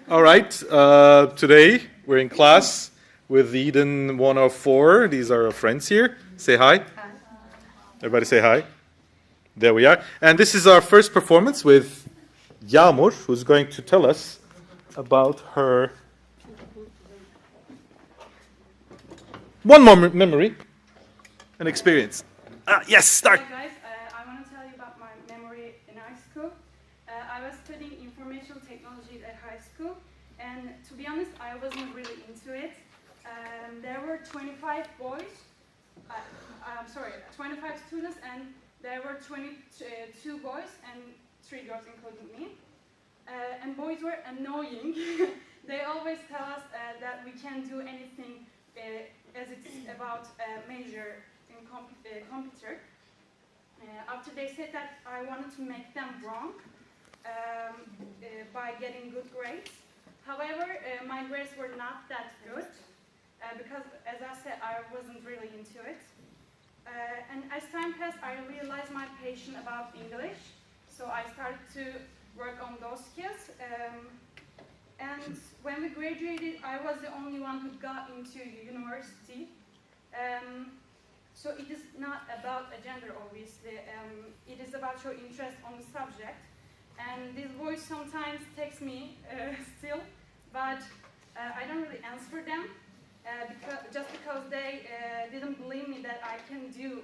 All right. Today we're in class with Eden 104. These are our friends here. Say hi. Hi. Everybody say hi. There we are. And this is our first performance with Yağmur, who's going to tell us about her one more memory and experience. Yes, start. Hi guys, I want to tell you about my memory in high school. I was studying information technology at high school, and to be honest, I wasn't really into it. There were 25 boys, 25 students, and there were 22 boys and 3 girls, including me. And boys were annoying. They always tell us that we can't do anything as it's about measure in computer. After they said that, I wanted to make them wrong by getting good grades. However, my grades were not that good because, as I said, I wasn't really into it. And as time passed, I realized my passion about English, so I started to work on those skills. And when we graduated, I was the only one who got into university. So it is not about a gender, obviously. It is about your interest on the subject. And these boys sometimes text me still, but I don't really answer them just because they didn't believe me that I can do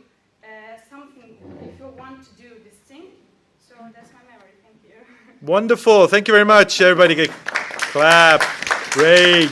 something if you want to do this thing. So that's my memory. Thank you. Wonderful. Thank you very much. Everybody get clap. Great.